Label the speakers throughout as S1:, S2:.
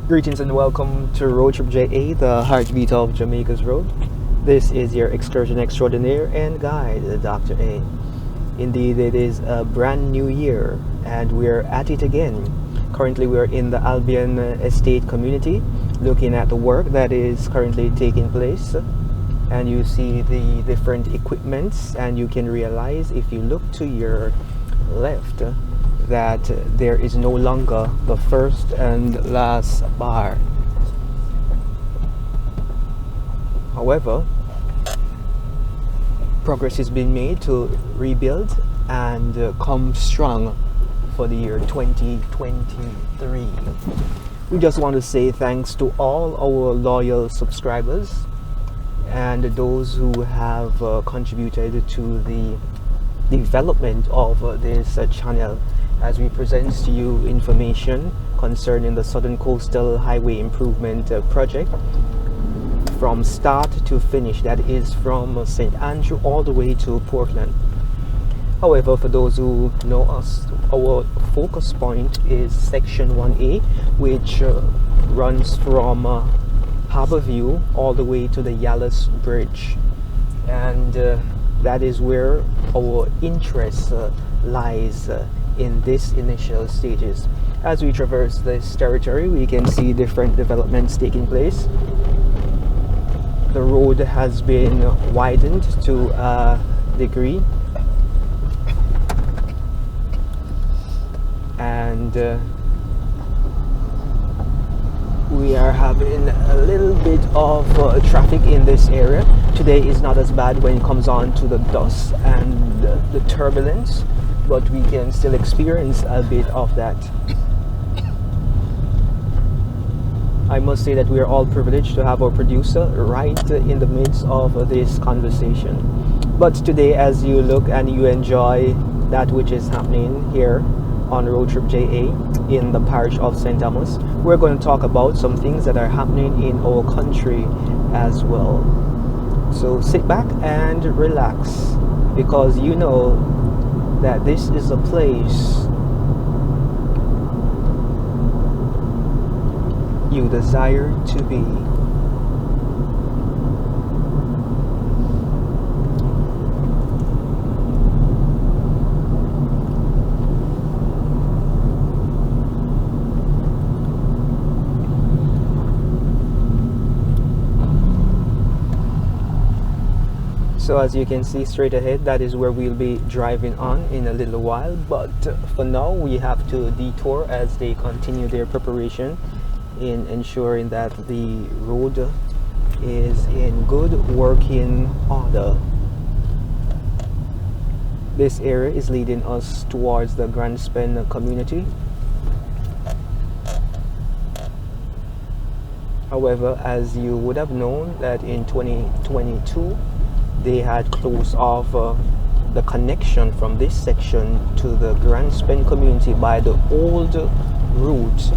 S1: Greetings and welcome to RoadTripja, the heartbeat of Jamaica's road. This is your excursion extraordinaire and guide, Dr. A. Indeed, it is a brand new year and we're at it again. Currently, we're in the Albion estate community looking at the work that is currently taking place. And you see the different equipments, and you can realize if you look to your left that there is no longer the first and last bar. However, progress is being made to rebuild and come strong for the year 2023. We just want to say thanks to all our loyal subscribers and those who have contributed to the development of this channel, as we present to you information concerning the Southern Coastal Highway Improvement Project from start to finish. That is from St. Andrew all the way to Portland. However, for those who know us, our focus point is section 1A, which runs from Harbour View all the way to the Yalis Bridge, and that is where our interest lies in this initial stages. As we traverse this territory, we can see different developments taking place. The road has been widened to a degree, and we are having a little bit of traffic in this area. Today is not as bad when it comes on to the dust and the turbulence, but we can still experience a bit of that. I must say that we are all privileged to have our producer right in the midst of this conversation. But today, as you look and you enjoy that which is happening here on RoadTripja in the parish of St. Thomas, we're going to talk about some things that are happening in our country as well. So sit back and relax, because you know that this is a place you desire to be. So as you can see straight ahead, that is where we'll be driving on in a little while. But for now, we have to detour as they continue their preparation in ensuring that the road is in good working order. This area is leading us towards the Grand Spen community. However, as you would have known that in 2022, they had closed off the connection from this section to the Grand Spen community by the old route,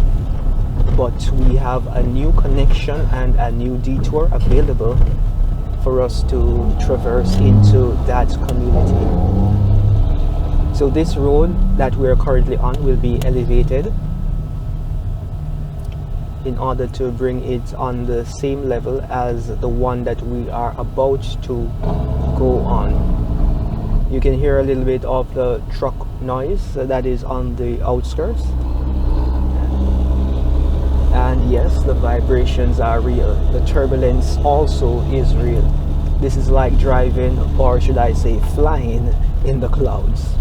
S1: but we have a new connection and a new detour available for us to traverse into that community. So this road that we are currently on will be elevated in order to bring it on the same level as the one that we are about to go on. You can hear a little bit of the truck noise that is on the outskirts, and yes, the vibrations are real. The turbulence also is real. This is like driving, or should I say flying, in the clouds.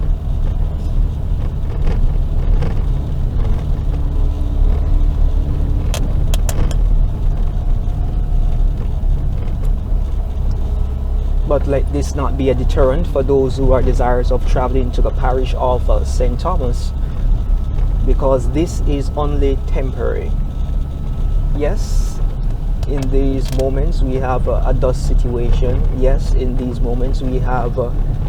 S1: But let this not be a deterrent for those who are desirous of traveling to the parish of St. Thomas, because this is only temporary. Yes, in these moments we have a dust situation. Yes, in these moments we have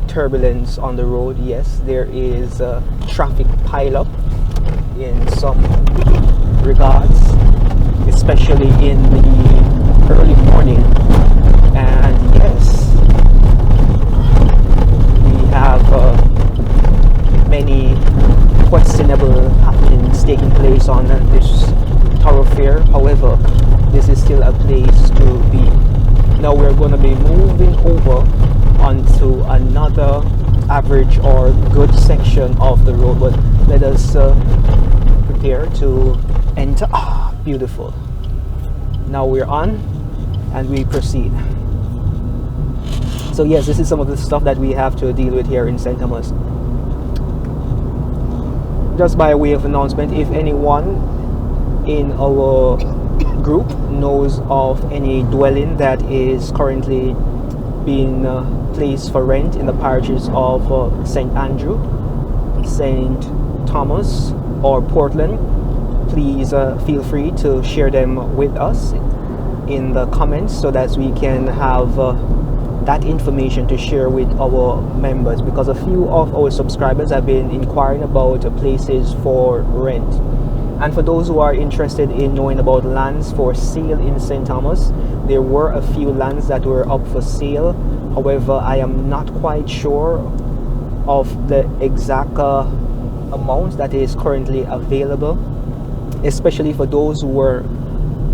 S1: turbulence on the road. Yes, there is traffic pileup in some regards, especially in the early morning. And yes, have many questionable happenings taking place on this thoroughfare. However, this is still a place to be. Now we're going to be moving over onto another average or good section of the road, but let us prepare to enter. Beautiful. Now we're on and we proceed. So yes, this is some of the stuff that we have to deal with here in St. Thomas. Just by way of announcement, if anyone in our group knows of any dwelling that is currently being placed for rent in the parishes of St. Andrew, St. Thomas or Portland, please feel free to share them with us in the comments so that we can have that information to share with our members, because a few of our subscribers have been inquiring about places for rent. And for those who are interested in knowing about lands for sale in St. Thomas, there were a few lands that were up for sale. However, I am not quite sure of the exact amount that is currently available, especially for those who were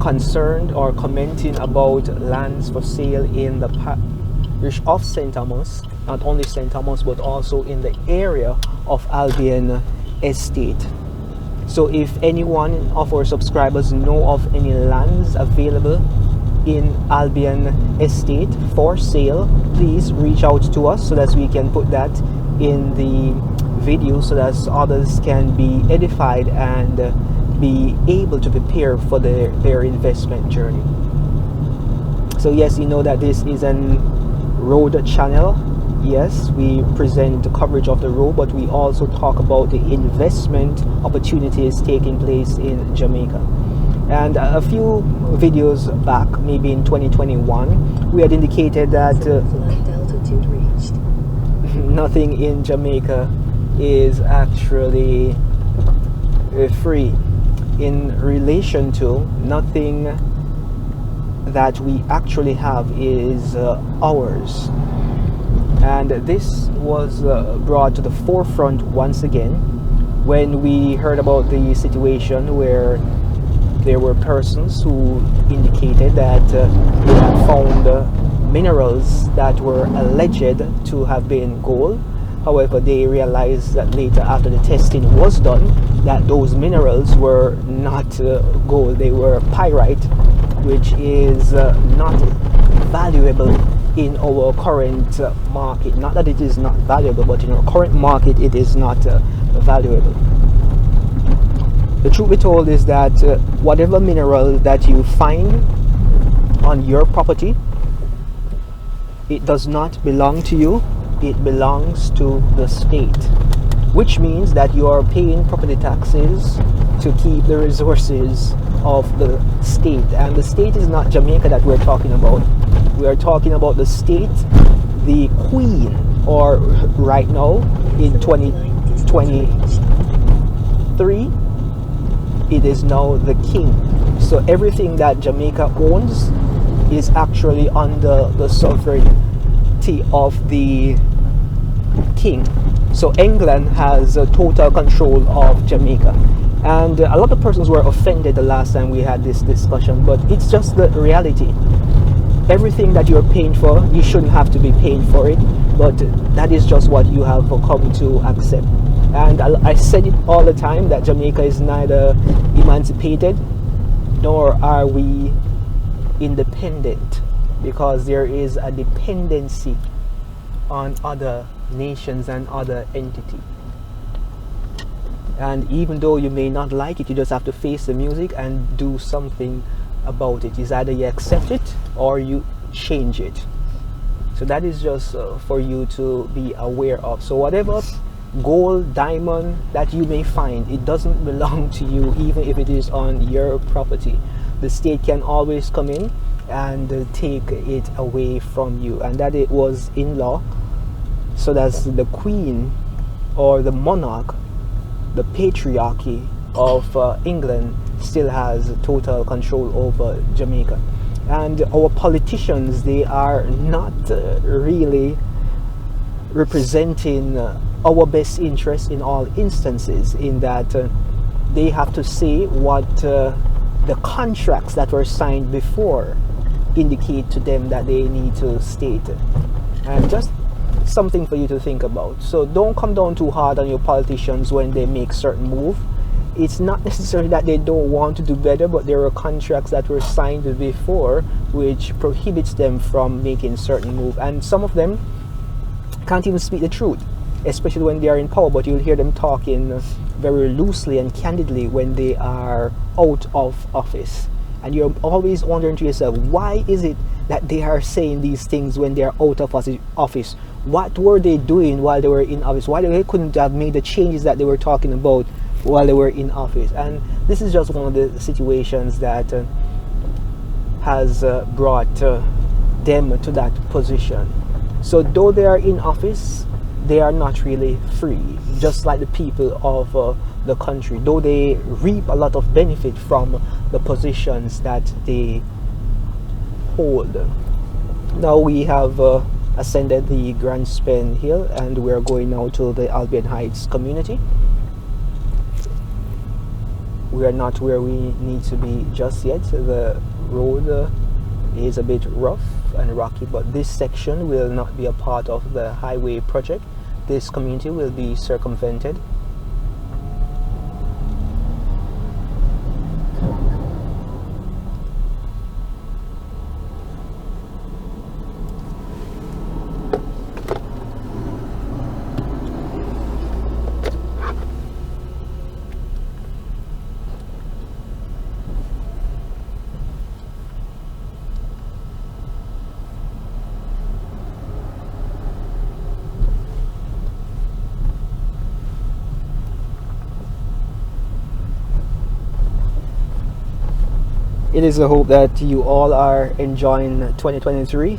S1: concerned or commenting about lands for sale in the parish of St. Thomas, not only St. Thomas but also in the area of Albion estate. So if anyone of our subscribers know of any lands available in Albion estate for sale, please reach out to us so that we can put that in the video so that others can be edified and be able to prepare for their investment journey. So yes, you know that this is an road channel. Yes, we present the coverage of the road, but we also talk about the investment opportunities taking place in Jamaica. And a few videos back, maybe in 2021, we had indicated that nothing in Jamaica is actually free. In relation to nothing that we actually have is ours. And this was brought to the forefront once again when we heard about the situation where there were persons who indicated that they had found minerals that were alleged to have been gold. However, they realized that later, after the testing was done, that those minerals were not gold, they were pyrite, which is not valuable in our current market. Not that it is not valuable, but in our current market it is not valuable. The truth be told is that whatever mineral that you find on your property, it does not belong to you, it belongs to the state, which means that you are paying property taxes to keep the resources of the state. And the state is not Jamaica that we're talking about. We are talking about the state, the queen, or right now in 2023 it is now the king. So everything that Jamaica owns is actually under the sovereignty of the king. So England has total control of Jamaica. And a lot of persons were offended the last time we had this discussion, but it's just the reality. Everything that you're paying for, you shouldn't have to be paying for it, but that is just what you have come to accept. And I said it all the time that Jamaica is neither emancipated nor are we independent, because there is a dependency on other nations and other entities. And even though you may not like it, you just have to face the music and do something about it. It's either you accept it or you change it. So that is just for you to be aware of. So whatever gold, diamond that you may find, it doesn't belong to you, even if it is on your property. The state can always come in and take it away from you, and that it was in law. So that's the queen or the monarch, the patriarchy of England still has total control over Jamaica. And our politicians, they are not really representing our best interest in all instances, in that they have to say what the contracts that were signed before indicate to them that they need to state. And just something for you to think about. So don't come down too hard on your politicians when they make certain move. It's not necessarily that they don't want to do better, but there are contracts that were signed before which prohibits them from making certain move, and some of them can't even speak the truth, especially when they are in power. But you'll hear them talking very loosely and candidly when they are out of office, and you're always wondering to yourself, why is it that they are saying these things when they are out of office? What were they doing while they were in office? Why they couldn't have made the changes that they were talking about while they were in office? And this is just one of the situations that has brought them to that position. So though they are in office, they are not really free, just like the people of the country, though they reap a lot of benefit from the positions that they hold. Now we have ascended the Grand Spen Hill, and we're going now to the Albion Heights community. We are not where we need to be just yet. The road is a bit rough and rocky, but this section will not be a part of the highway project. This community will be circumvented. It is a hope that you all are enjoying 2023.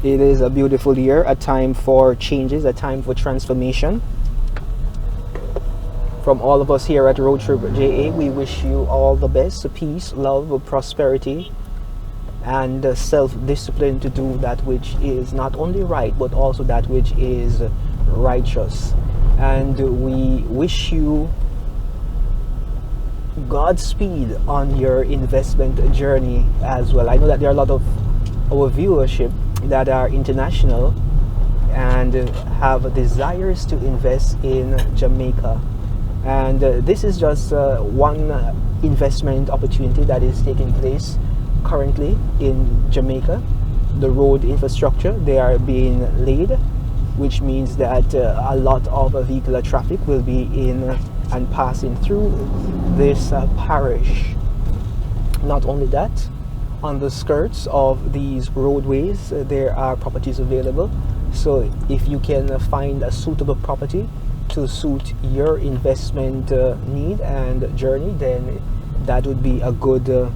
S1: It is a beautiful year, a time for changes, a time for transformation. From all of us here at RoadTripja, we wish you all the best, peace, love, prosperity, and self-discipline to do that which is not only right, but also that which is righteous. And we wish you Godspeed on your investment journey as well. I know that there are a lot of our viewership that are international and have desires to invest in Jamaica, and this is just one investment opportunity that is taking place currently in Jamaica. The road infrastructure, they are being laid, which means that a lot of vehicular traffic will be in and passing through this parish. Not only that, on the skirts of these roadways there are properties available, so if you can find a suitable property to suit your investment need and journey, then that would be a good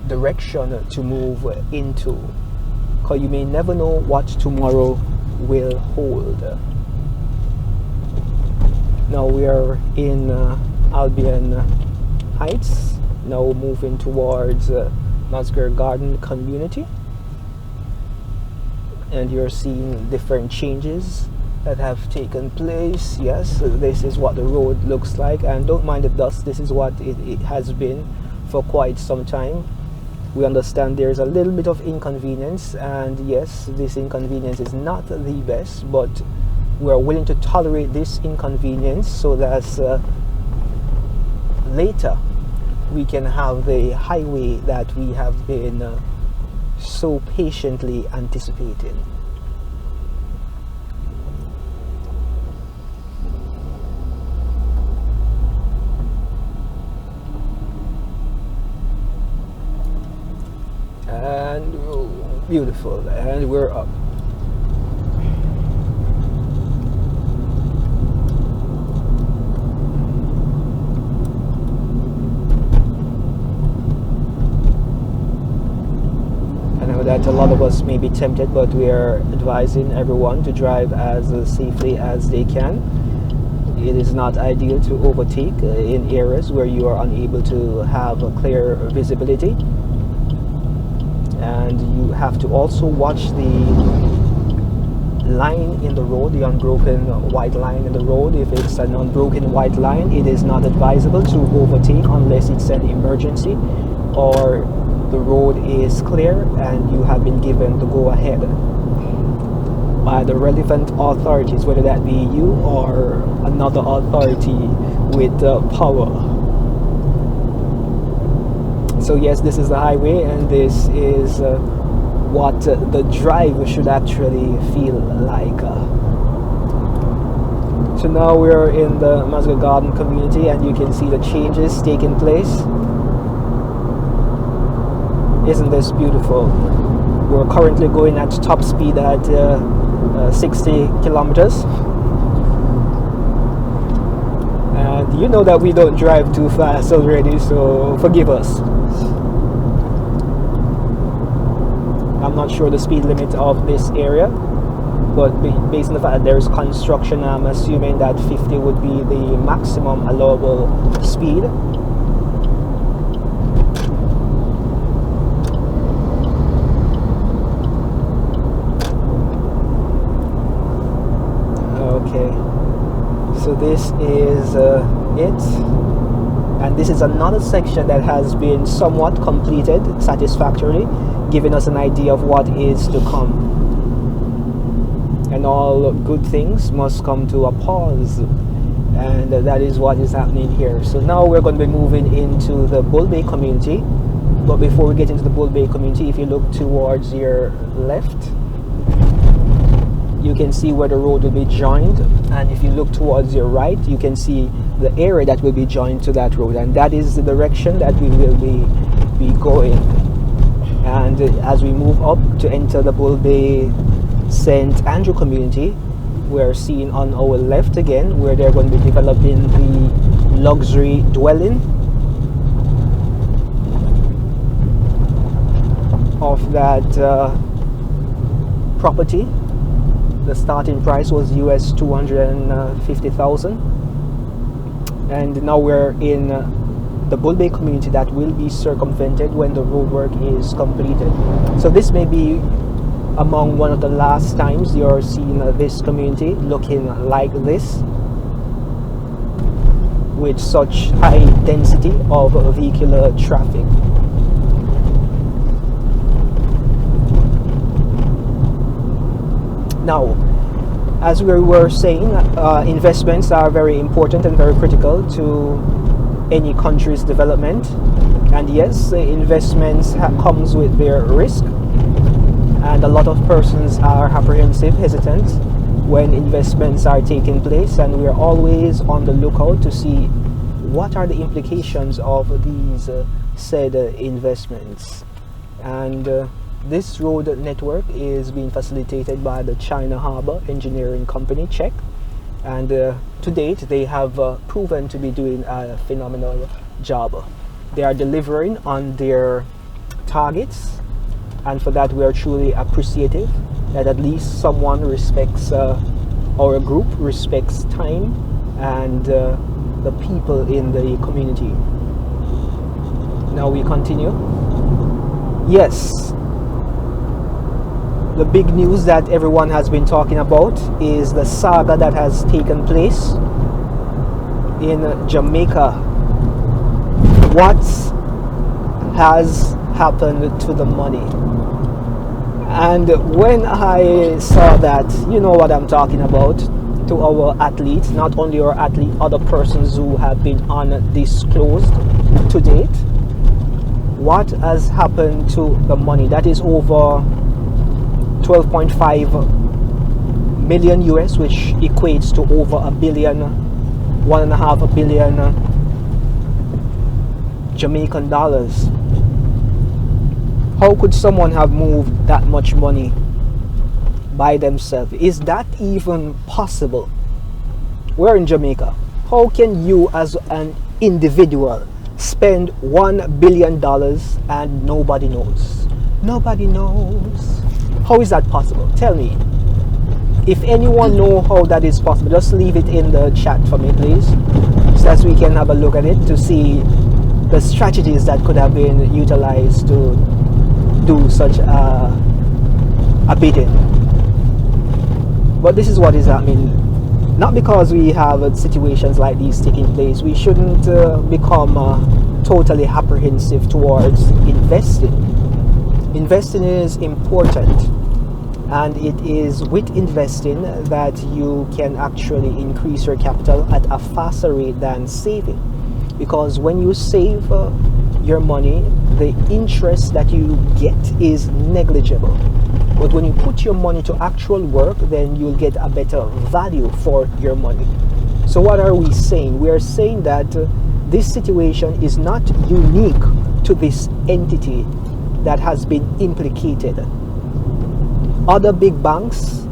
S1: direction to move into, because you may never know what tomorrow will hold. Now we are in Albion Heights, now moving towards Masger Garden community, and you're seeing different changes that have taken place. Yes, this is what the road looks like, and don't mind the dust, this is what it has been for quite some time. We understand there's a little bit of inconvenience, and yes, this inconvenience is not the best, but we are willing to tolerate this inconvenience so that later we can have the highway that we have been so patiently anticipating. And oh, beautiful, and we're up. That a lot of us may be tempted, but we are advising everyone to drive as safely as they can. It is not ideal to overtake in areas where you are unable to have a clear visibility, and you have to also watch the line in the road, the unbroken white line in the road. If it's an unbroken white line, it is not advisable to overtake unless it's an emergency or the road is clear and you have been given the go ahead by the relevant authorities, whether that be you or another authority with power. So yes, this is the highway, and this is what the drive should actually feel like. So now we're in the Masga Garden community, and you can see the changes taking place. Isn't this beautiful? We're currently going at top speed at 60 kilometers. And you know that we don't drive too fast already, so forgive us. I'm not sure the speed limit of this area, but based on the fact that there is construction, I'm assuming that 50 would be the maximum allowable speed. Okay, so this is it, and this is another section that has been somewhat completed satisfactorily, giving us an idea of what is to come. And all good things must come to a pause, and that is what is happening here. So now we're going to be moving into the Bull Bay community, but before we get into the Bull Bay community, if you look towards your left, you can see where the road will be joined, and if you look towards your right, you can see the area that will be joined to that road, and that is the direction that we will be going. And as we move up to enter the Bull Bay St. Andrew community, we're seeing on our left again where they're going to be developing the luxury dwelling of that property. The starting price was US 250,000, and now we're in the Bull Bay community that will be circumvented when the roadwork is completed. So this may be among one of the last times you're seeing this community looking like this, with such high density of vehicular traffic. Now, as we were saying, investments are very important and very critical to any country's development, and yes, investments comes with their risk, and a lot of persons are apprehensive, hesitant when investments are taking place, and we are always on the lookout to see what are the implications of these said investments. And this road network is being facilitated by the China Harbour Engineering Company, Czech, and to date they have proven to be doing a phenomenal job. They are delivering on their targets, and for that we are truly appreciative that at least someone respects our group, respects time and the people in the community. Now we continue. Yes, the big news that everyone has been talking about is the saga that has taken place in Jamaica. What has happened to the money? And when I saw that, you know what I'm talking about, to our athletes, not only our athlete, other persons who have been undisclosed to date, what has happened to the money? That is over 12.5 million US, which equates to over $1.5 billion Jamaican dollars. How could someone have moved that much money by themselves? Is that even possible? We're in Jamaica. How can you as an individual spend $1 billion and nobody knows? Nobody knows. How is that possible? Tell me. If anyone knows how that is possible, just leave it in the chat for me, please, so that we can have a look at it to see the strategies that could have been utilized to do such a bidding. But this is what is happening. Not because we have situations like these taking place, we shouldn't become totally apprehensive towards investing. Investing is important, and it is with investing that you can actually increase your capital at a faster rate than saving. Because when you save your money, the interest that you get is negligible. But when you put your money to actual work, then you'll get a better value for your money. So what are we saying? We are saying that this situation is not unique to this entity that has been implicated. Other big banks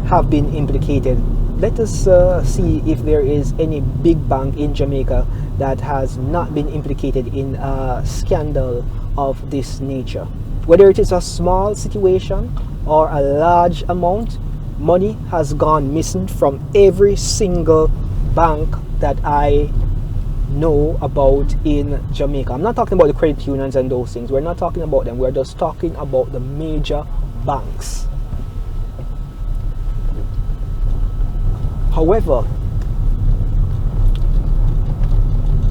S1: have been implicated. Let us see if there is any big bank in Jamaica that has not been implicated in a scandal of this nature. Whether it is a small situation or a large amount, money has gone missing from every single bank that I know about in Jamaica. I'm not talking about the credit unions and those things. We're not talking about them. We're just talking about the major banks. However,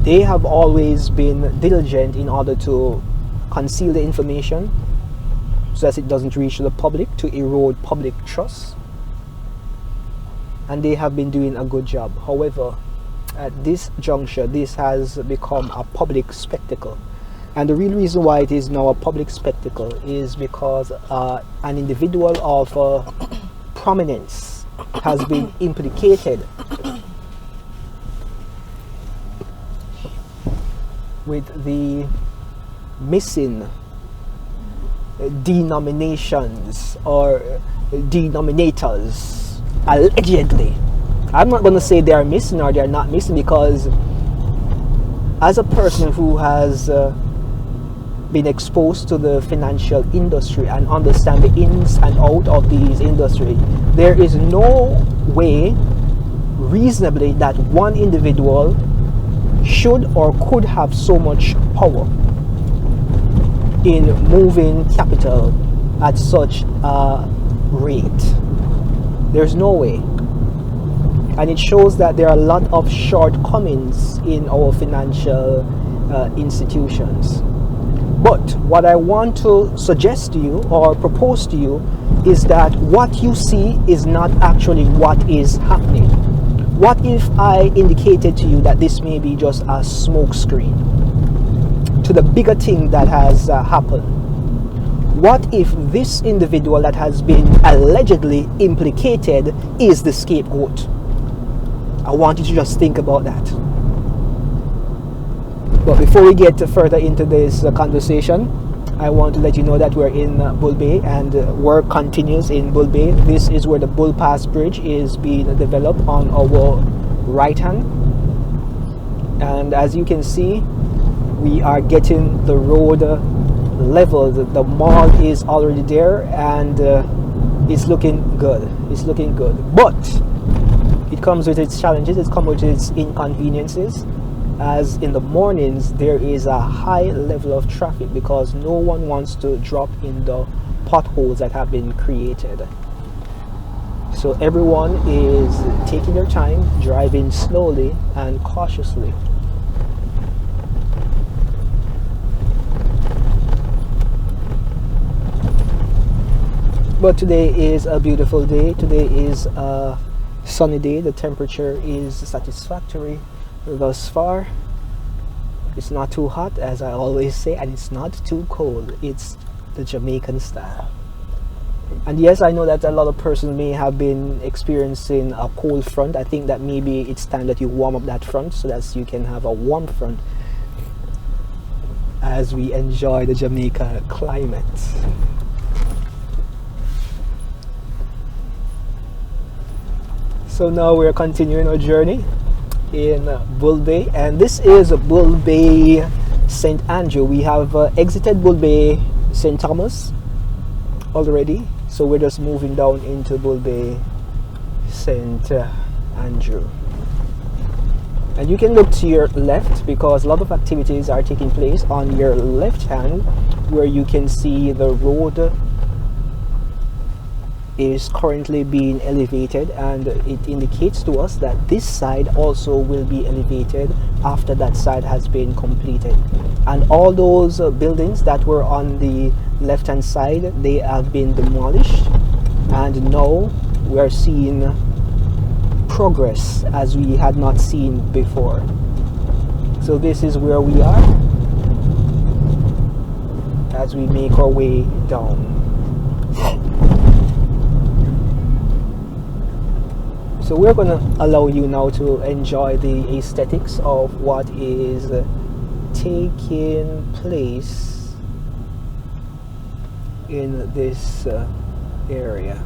S1: they have always been diligent in order to conceal the information so that it doesn't reach the public, to erode public trust. And they have been doing a good job. However, at this juncture, this has become a public spectacle. And the real reason why it is now a public spectacle is because an individual of prominence has been implicated with the missing denominations or denominators, allegedly. I'm not going to say they are missing or they are not missing, because as a person who has been exposed to the financial industry and understand the ins and out of these industry, there is no way reasonably that one individual should or could have so much power in moving capital at such a rate. There's no way. And it shows that there are a lot of shortcomings in our financial institutions. But what I want to suggest to you or propose to you is that what you see is not actually what is happening. What if I indicated to you that this may be just a smoke screen to the bigger thing that has happened? What if this individual that has been allegedly implicated is the scapegoat? I want you to just think about that. But before we get further into this conversation, I want to let you know that we're in Bull Bay and work continues in Bull Bay. This is where the Bull Pass Bridge is being developed on our right hand. And as you can see, we are getting the road leveled. The mall is already there and it's looking good. It's looking good. But it comes with its challenges, it comes with its inconveniences, as in the mornings there is a high level of traffic because no one wants to drop in the potholes that have been created. So everyone is taking their time, driving slowly and cautiously. But today is a beautiful day. Today is a sunny day. The temperature is satisfactory thus far. It's not too hot, as I always say, and it's not too cold. It's the Jamaican style. And yes, I know that a lot of persons may have been experiencing a cold front. I think that maybe it's time that you warm up that front so that you can have a warm front as we enjoy the Jamaica climate. So now we're continuing our journey in Bull Bay, and this is Bull Bay St. Andrew. We have exited Bull Bay St. Thomas already, so we're just moving down into Bull Bay St. Andrew. And you can look to your left because a lot of activities are taking place on your left hand, where you can see the road is currently being elevated, and it indicates to us that this side also will be elevated after that side has been completed. And all those buildings that were on the left hand side, they have been demolished, and now we are seeing progress as we had not seen before. So this is where we are as we make our way down. So we're going to allow you now to enjoy the aesthetics of what is taking place in this area.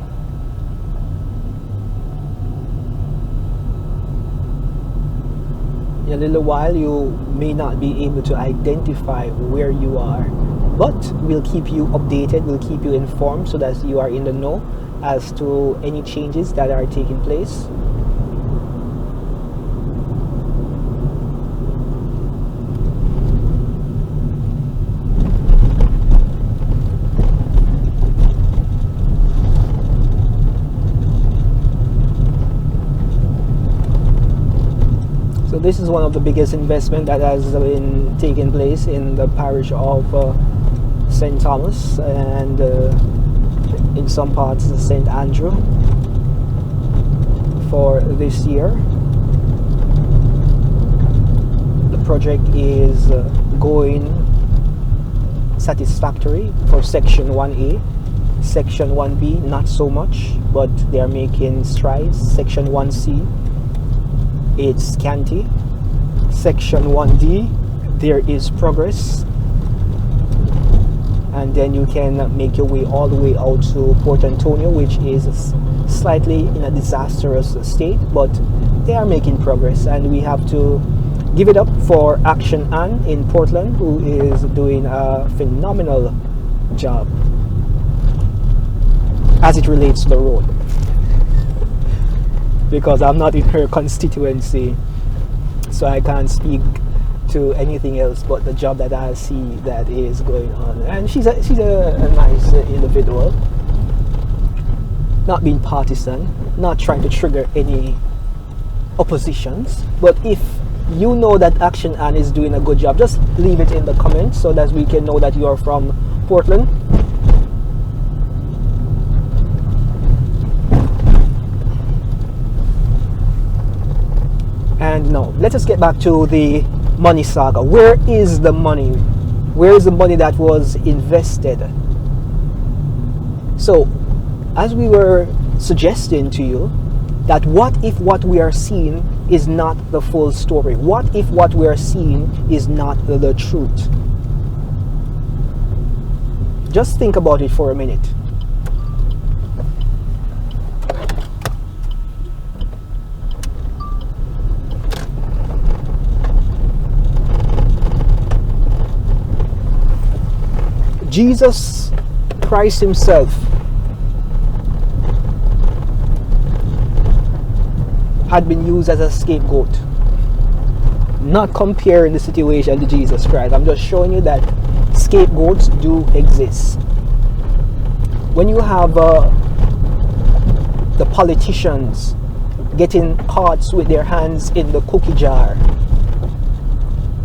S1: In a little while you may not be able to identify where you are, but we'll keep you updated, we'll keep you informed so that you are in the know as to any changes that are taking place. So this is one of the biggest investment that has been taking place in the parish of St. Thomas, and in some parts St. Andrew for this year. The project is going satisfactory for section 1A. Section 1B not so much, but they are making strides. Section 1C, it's scanty. Section 1D, there is progress. And then you can make your way all the way out to Port Antonio, which is slightly in a disastrous state, but they are making progress, and we have to give it up for Action Ann in Portland, who is doing a phenomenal job as it relates to the road, because I'm not in her constituency, so I can't speak to anything else but the job that I see that is going on. And she's a nice individual, not being partisan, not trying to trigger any oppositions. But if you know that Action Ann is doing a good job, just leave it in the comments so that we can know that you are from Portland. And now let us get back to the money saga. Where is the money? Where is the money that was invested? So, as we were suggesting to you, that what if what we are seeing is not the full story? What if what we are seeing is not the truth? Just think about it for a minute. Jesus Christ himself had been used as a scapegoat. Not comparing the situation to Jesus Christ. I'm just showing you that scapegoats do exist. When you have the politicians getting caught with their hands in the cookie jar,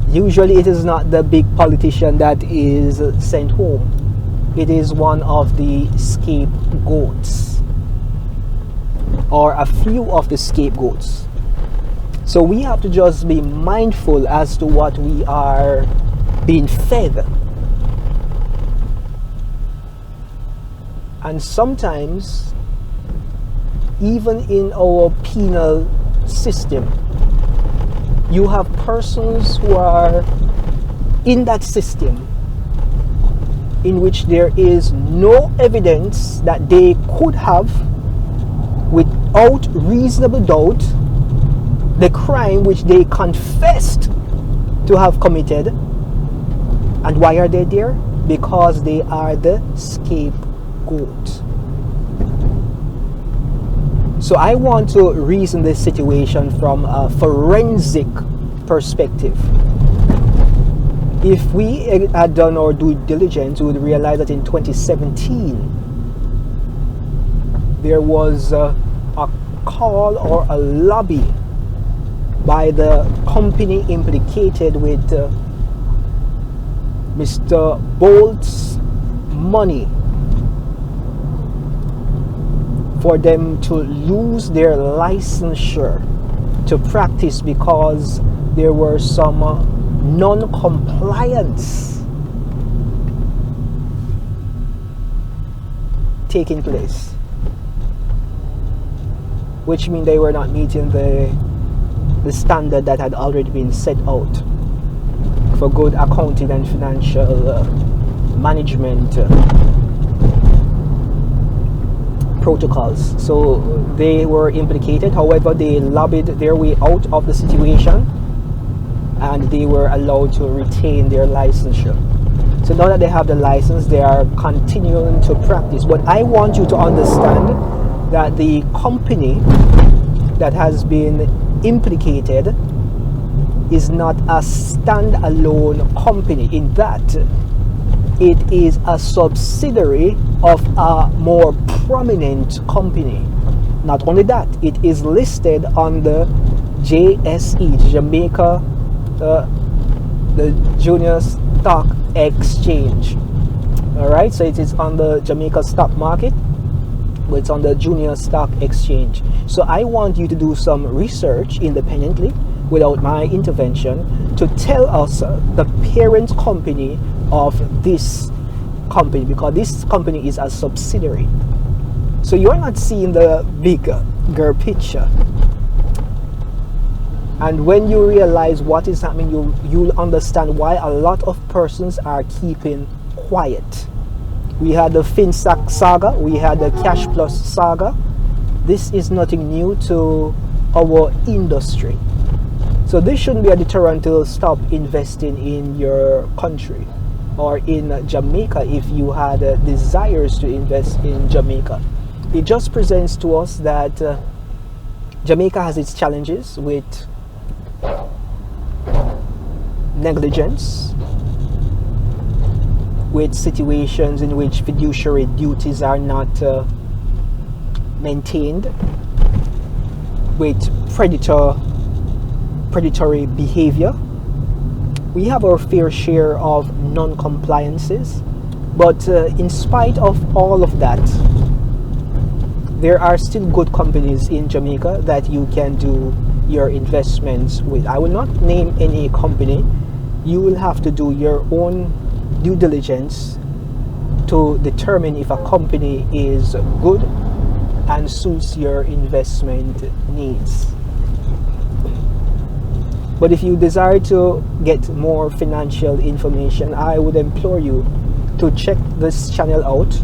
S1: usually it is not the big politician that is sent home. It is one of the scapegoats, or a few of the scapegoats. So we have to just be mindful as to what we are being fed. And sometimes, even in our penal system, you have persons who are in that system in which there is no evidence that they could have, without reasonable doubt, the crime which they confessed to have committed. And why are they there? Because they are the scapegoat. So I want to reason this situation from a forensic perspective. If we had done our due diligence, we would realize that in 2017, there was a call or a lobby by the company implicated with Mr. Bolt's money for them to lose their licensure to practice because there were some non-compliance taking place, which means they were not meeting the standard that had already been set out for good accounting and financial management protocols. So they were implicated. However, they lobbied their way out of the situation and they were allowed to retain their licensure. So now that they have the license, they are continuing to practice. But I want you to understand that the company that has been implicated is not a standalone company, in that it is a subsidiary of a more prominent company. Not only that, it is listed on the JSE, Jamaica, the Junior Stock Exchange. All right, so it is on the Jamaica stock market, but it's on the Junior Stock Exchange. So I want you to do some research independently without my intervention to tell us the parent company of this company, because this company is a subsidiary. So you're not seeing the bigger picture. And when you realize what is happening, you'll understand why a lot of persons are keeping quiet. We had the FinStack saga, we had the Cash Plus saga. This is nothing new to our industry. So this shouldn't be a deterrent to stop investing in your country or in Jamaica if you had desires to invest in Jamaica. It just presents to us that Jamaica has its challenges with negligence, with situations in which fiduciary duties are not maintained, with predatory behavior. We have our fair share of non-compliances, but in spite of all of that, there are still good companies in Jamaica that you can do your investments with. I will not name any company. You will have to do your own due diligence to determine if a company is good and suits your investment needs. But if you desire to get more financial information, I would implore you to check this channel out,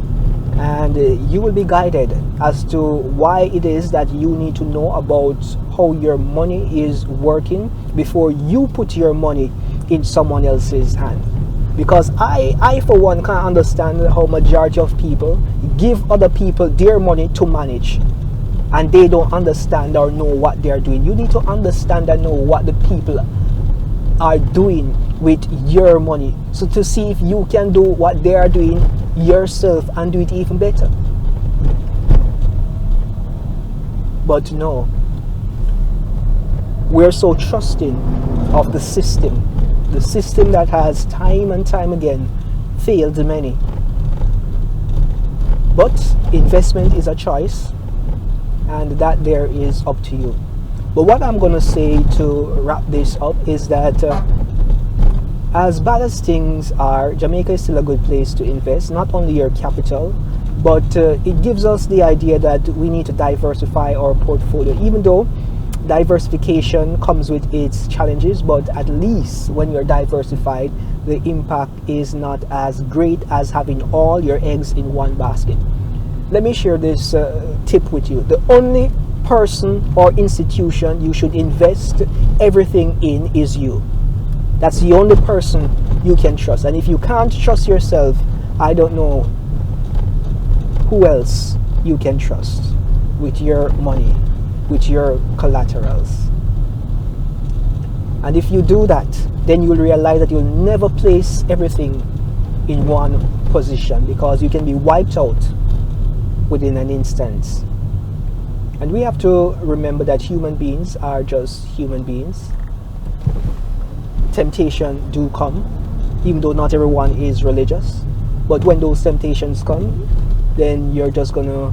S1: and you will be guided as to why it is that you need to know about how your money is working before you put your money in someone else's hand. Because I for one can't understand how majority of people give other people their money to manage, and they don't understand or know what they are doing. You need to understand and know what the people are doing with your money, so to see if you can do what they are doing yourself and do it even better. But no, we're so trusting of the system that has time and time again failed many. But investment is a choice, and that there is up to you. But what I'm going to say to wrap this up is that as bad as things are, Jamaica is still a good place to invest, not only your capital, but it gives us the idea that we need to diversify our portfolio, even though diversification comes with its challenges. But at least when you're diversified, the impact is not as great as having all your eggs in one basket. Let me share this tip with you. The only person or institution you should invest everything in is you. That's the only person you can trust. And if you can't trust yourself, I don't know who else you can trust with your money, with your collaterals. And if you do that, then you'll realize that you'll never place everything in one position, because you can be wiped out within an instant. And we have to remember that human beings are just human beings. Temptation do come, even though not everyone is religious. But when those temptations come, then you're just gonna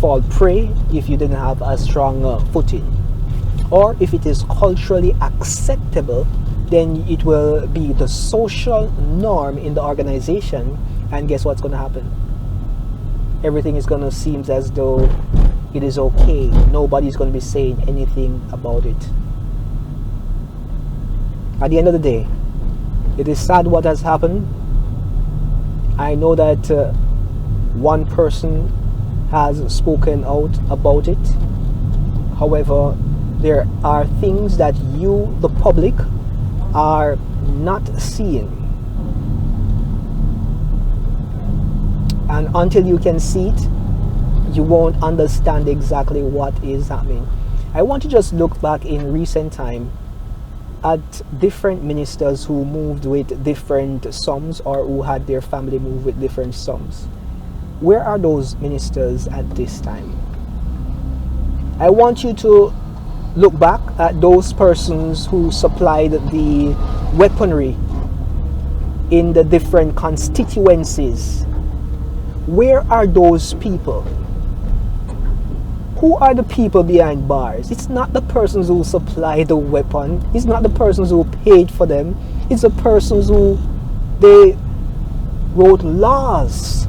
S1: fall prey if you didn't have a strong footing. Or if it is culturally acceptable, then it will be the social norm in the organization, and guess what's gonna happen? Everything is gonna seem as though it is okay. Nobody's gonna be saying anything about it. At the end of the day, it is sad what has happened. I know that one person has spoken out about it. However, there are things that you, the public, are not seeing. And until you can see it, you won't understand exactly what is happening. I want to just look back in recent time at different ministers who moved with different sums, or who had their family move with different sums. Where are those ministers at this time? I want you to look back at those persons who supplied the weaponry in the different constituencies. Where are those people? Who are the people behind bars? It's not the persons who supply the weapon. It's not the persons who paid for them. It's the persons who they wrote laws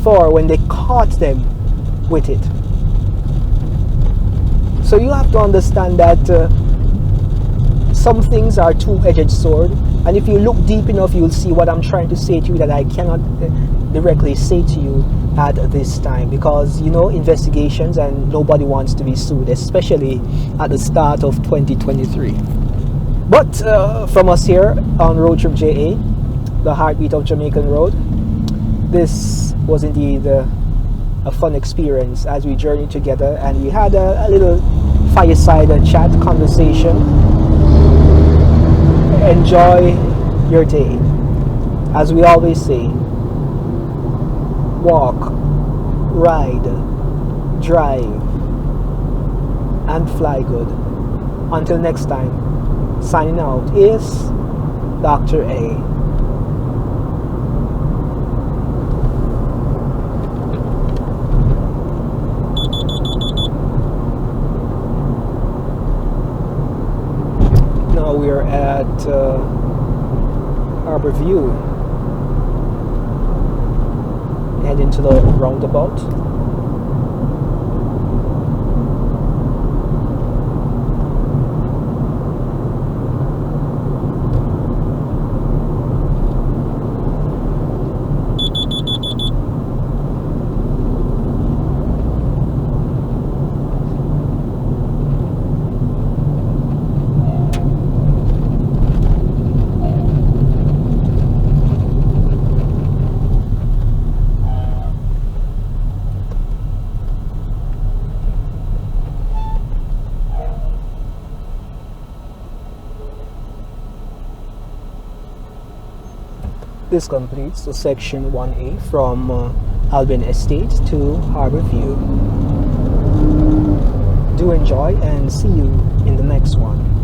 S1: for when they caught them with it. So you have to understand that some things are two-edged sword, and if you look deep enough, you'll see what I'm trying to say to you that I cannot directly say to you at this time, because you know, investigations, and nobody wants to be sued, especially at the start of 2023. But from us here on RoadTripja, the heartbeat of Jamaican Road, this was indeed a fun experience as we journeyed together, and we had a little fireside chat conversation. Enjoy your day. As we always say, walk, ride, drive, and fly good. Until next time, signing out is Dr. A. Now we are at Harbour View, heading to the roundabout. This completes the section 1A from Albion Estate to Harbour View. Do enjoy and see you in the next one.